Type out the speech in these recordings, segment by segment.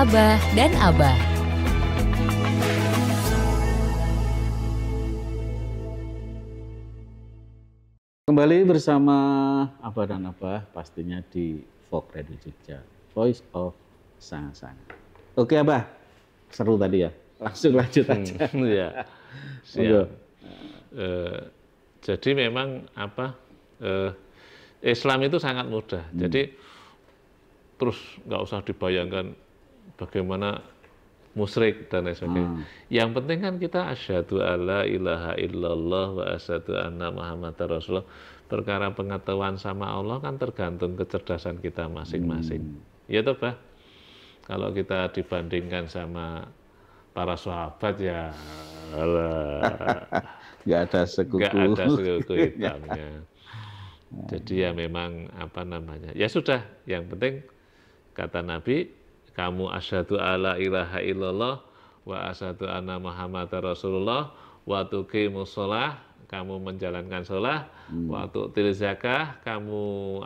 Abah dan Abah. Kembali bersama Abah dan Abah, pastinya di Folk Radio Jogja, Voice of Sanga-Sanga. Oke Abah, seru tadi ya, langsung lanjut aja. Ya, siap. Jadi memang Islam itu sangat mudah. Jadi terus nggak usah dibayangkan bagaimana musyrik dan lain sebagainya. Yang penting kan kita asyhadu alla ilaha illallah wa asyhadu anna muhammadar rasulullah. Perkara pengetahuan sama Allah kan tergantung kecerdasan kita masing-masing. Ya toh, Bah? Kalau kita dibandingkan sama para sahabat ya nggak ada sekutu hitamnya. Jadi ya memang ya sudah, yang penting kata Nabi, kamu asyhadu alla ilaha illallah wa asyhadu anna muhammadar rasulullah wa tuqimus shalah, kamu menjalankan sholat, wa tu'til zakah, kamu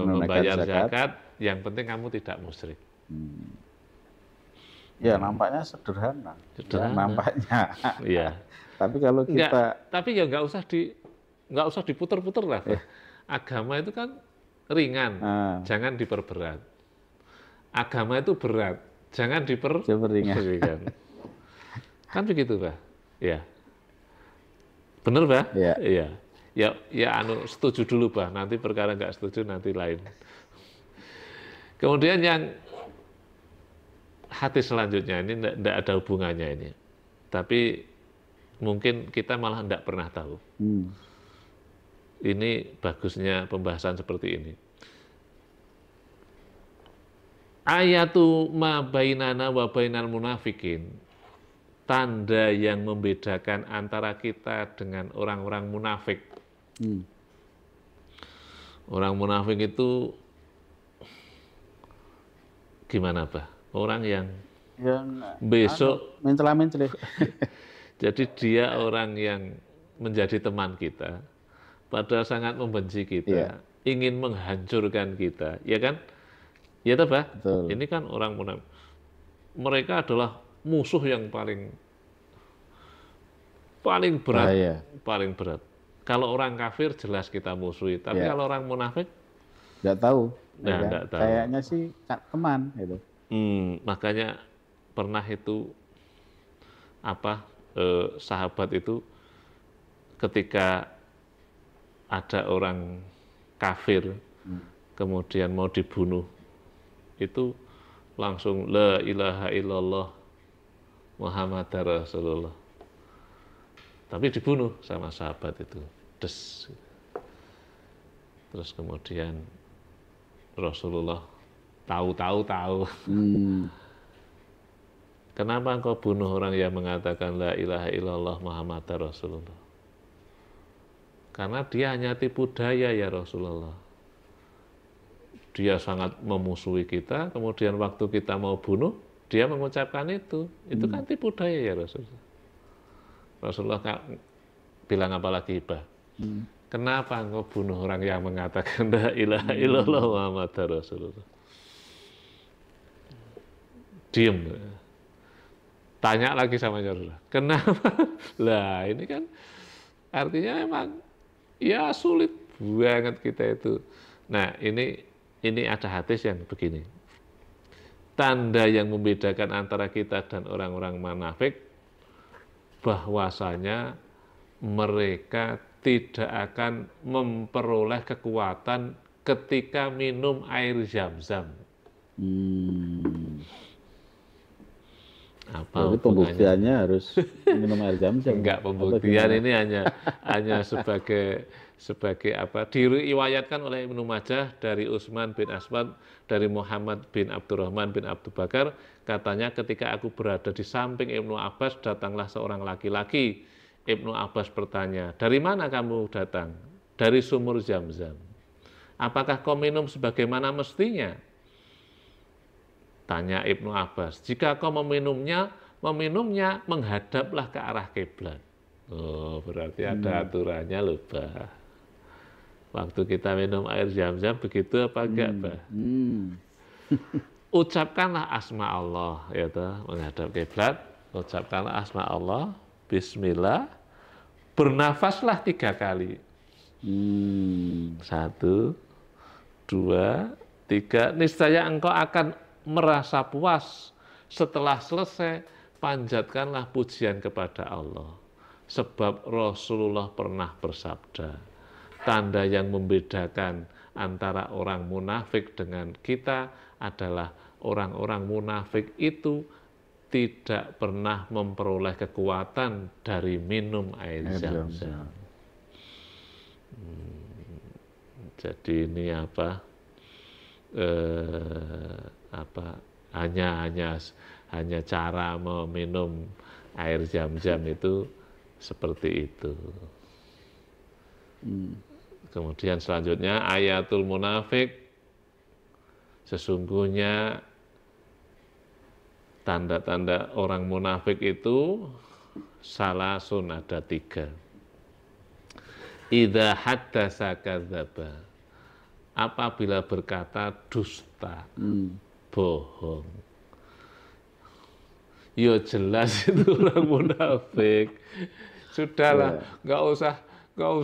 membayar zakat, yang penting kamu tidak musyrik. Ya nampaknya sederhana. Ya, nampaknya. Iya. Tapi kalau kita tapi ya nggak usah diputer-puter lah. Agama itu kan ringan, jangan diperberat. Agama itu berat, jangan diperringan. Kan begitu, Pak? Ya. Bener, Pak? Iya. Ya setuju dulu, Pak. Nanti perkara nggak setuju nanti lain. Kemudian yang hadis selanjutnya ini tidak ada hubungannya ini. Tapi mungkin kita malah tidak pernah tahu. Ini bagusnya pembahasan seperti ini. Ayatu ma bainana wa bainal munafikin. Tanda yang membedakan antara kita dengan orang-orang munafik. Orang munafik itu gimana, Pak? Orang yang besok mencela-mencela. Jadi dia orang yang menjadi teman kita, padahal sangat membenci kita, ingin menghancurkan kita, ya kan? Ya toh, Pak? Betul. Ini kan orang munafik. Mereka adalah musuh yang paling berat, paling berat. Kalau orang kafir jelas kita musuhi, tapi kalau orang munafik nggak tahu. Nggak tahu. Kayaknya sih teman gitu. Makanya pernah itu sahabat itu ketika ada orang kafir kemudian mau dibunuh, itu langsung la ilaha illallah muhammadar rasulullah, tapi dibunuh sama sahabat itu, des. Terus kemudian Rasulullah tahu. Kenapa engkau bunuh orang yang mengatakan la ilaha illallah muhammadar rasulullah? Karena dia hanya tipu daya ya Rasulullah. Dia sangat memusuhi kita, kemudian waktu kita mau bunuh, dia mengucapkan itu kan tipu daya ya Rasulullah. Rasulullah bilang apa lagi, Pak? Kenapa engkau bunuh orang yang mengatakan la ilaha illallah muhammadar rasulullah? Diem. Tanya lagi sama Rasulullah, kenapa? Lah ini kan artinya memang ya sulit banget kita itu. Nah ini ada hadis yang begini. Tanda yang membedakan antara kita dan orang-orang munafik, bahwasanya mereka tidak akan memperoleh kekuatan ketika minum air Zam-Zam. Apa jadi pembuktiannya harus minum air Zam-Zam? Enggak, pembuktian ini hanya sebagai diriwayatkan oleh Ibnu Majah dari Utsman bin Aswad dari Muhammad bin Abdurrahman bin Abu Bakar, katanya ketika aku berada di samping Ibnu Abbas, datanglah seorang laki-laki. Ibnu Abbas bertanya, dari mana kamu datang? Dari sumur Zam-Zam. Apakah kau minum sebagaimana mestinya? Tanya Ibnu Abbas, jika kau meminumnya menghadaplah ke arah kiblat. Oh, berarti ada aturannya loh, Bah. Waktu kita minum air Zam-Zam begitu apa enggak, Bah? ucapkanlah asma Allah, ya toh, menghadap kiblat, ucapkanlah asma Allah, bismillah, bernafaslah 3 kali. 1, 2, 3, niscaya engkau akan merasa puas. Setelah selesai, panjatkanlah pujian kepada Allah. Sebab Rasulullah pernah bersabda, tanda yang membedakan antara orang munafik dengan kita adalah orang-orang munafik itu tidak pernah memperoleh kekuatan dari minum air Zam-Zam. Jadi ini hanya cara meminum air Zam-Zam itu seperti itu. Kemudian selanjutnya ayatul munafik, sesungguhnya tanda-tanda orang munafik itu salasun, ada 3. Idza haddasa kadzdzaba, apabila berkata dusta, bohong. Ya jelas itu orang munafik. Sudahlah, nggak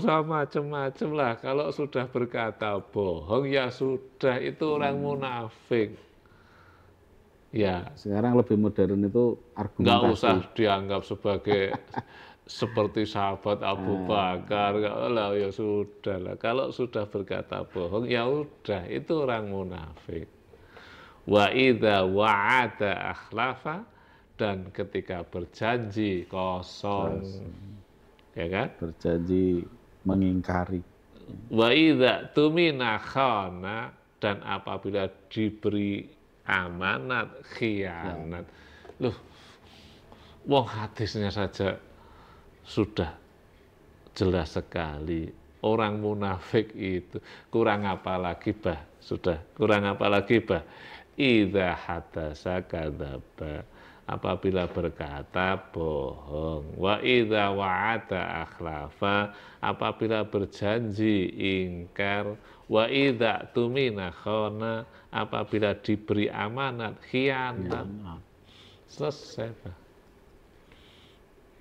usah macem-macem lah. Kalau sudah berkata bohong, ya sudah, itu orang munafik. Ya. Sekarang lebih modern itu argumentasi. Nggak usah dianggap sebagai seperti sahabat Abu Bakar. Lah, ya sudah lah. Kalau sudah berkata bohong, ya udah, itu orang munafik. Wa idza wa'ada akhlafa, dan ketika berjanji kosong. Ya kan? Berjanji mengingkari. Wa idza tumina khana, dan apabila diberi amanat khianat. Loh, wong hadisnya saja sudah jelas sekali. Orang munafik itu kurang apa lagi, Bah? Sudah kurang apa lagi, Bah? Idza hadasa kadzdzaba, apabila berkata bohong. Wa idza wa'ada akhlafa, apabila berjanji ingkar. Wa idza tumina khana, apabila diberi amanat khianat. Selesai, Pak.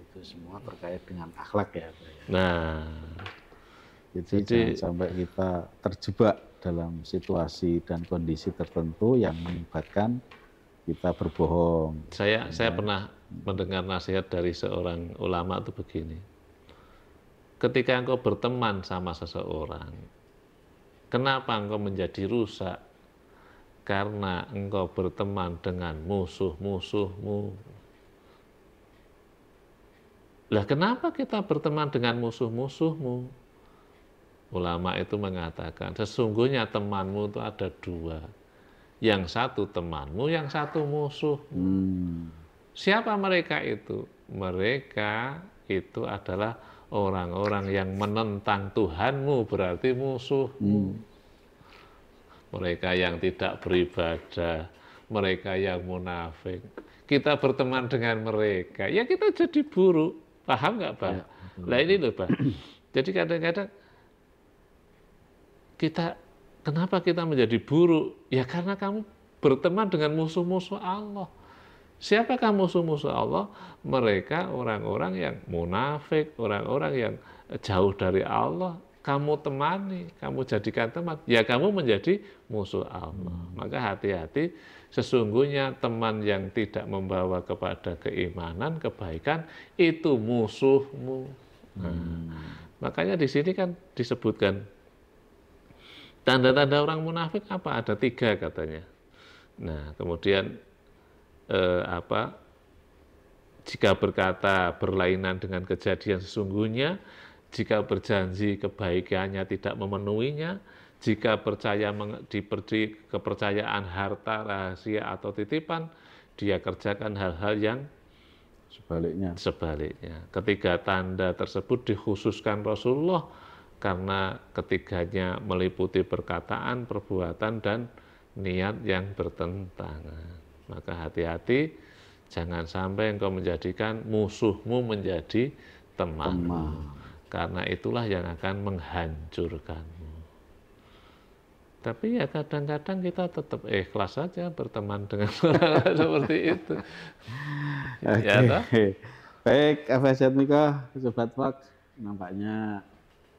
Itu semua terkait dengan akhlak ya, Pak. Nah, jadi jangan sampai kita terjebak dalam situasi dan kondisi tertentu yang menyebabkan kita berbohong. Saya pernah mendengar nasihat dari seorang ulama itu begini. Ketika engkau berteman sama seseorang, kenapa engkau menjadi rusak? Karena engkau berteman dengan musuh-musuhmu. Lah kenapa kita berteman dengan musuh-musuhmu? Ulama itu mengatakan, sesungguhnya temanmu itu ada 2. Yang satu temanmu, yang satu musuh. Siapa mereka itu? Mereka itu adalah orang-orang yang menentang Tuhanmu, berarti musuhmu. Mereka yang tidak beribadah, mereka yang munafik. Kita berteman dengan mereka, ya kita jadi buruk. Paham nggak, Pak? Nah ini loh, Pak. Jadi kadang-kadang kenapa kita menjadi buruk? Ya karena kamu berteman dengan musuh-musuh Allah. Siapakah musuh-musuh Allah? Mereka orang-orang yang munafik, orang-orang yang jauh dari Allah. Kamu temani, kamu jadikan teman, ya kamu menjadi musuh Allah. Maka hati-hati, sesungguhnya teman yang tidak membawa kepada keimanan, kebaikan, itu musuhmu. Makanya di sini kan disebutkan tanda-tanda orang munafik apa? Ada 3 katanya. Nah, kemudian jika berkata berlainan dengan kejadian sesungguhnya, jika berjanji kebaikannya tidak memenuhinya, jika diberi kepercayaan harta, rahasia atau titipan, dia kerjakan hal-hal yang sebaliknya. Ketiga tanda tersebut dikhususkan Rasulullah karena ketiganya meliputi perkataan, perbuatan, dan niat yang bertentangan. Maka hati-hati, jangan sampai engkau menjadikan musuhmu menjadi teman. Karena itulah yang akan menghancurkanmu. Tapi ya kadang-kadang kita tetap ikhlas saja berteman dengan orang seperti itu. Oke. Ya, toh? Baik, Afazat Miko, Sobat Fok, nampaknya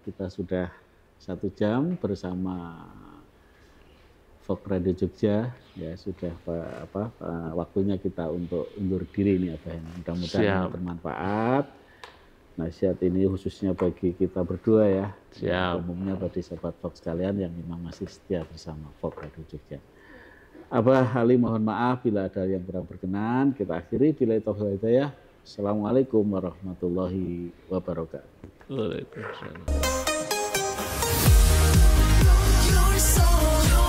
kita sudah 1 jam bersama Fok Radio Jogja. Ya sudah waktunya kita untuk undur diri nih Abah. Mudah-mudahan bermanfaat. Nasihat ini khususnya bagi kita berdua ya. Siap. Umumnya bagi Sobat Fok sekalian yang memang masih setia bersama Fok Radio Jogja. Abah Ali mohon maaf bila ada yang kurang berkenan. Kita akhiri bila taufiq hidayah. Assalamualaikum warahmatullahi wabarakatuh. Waalaikumsalam. Your soul.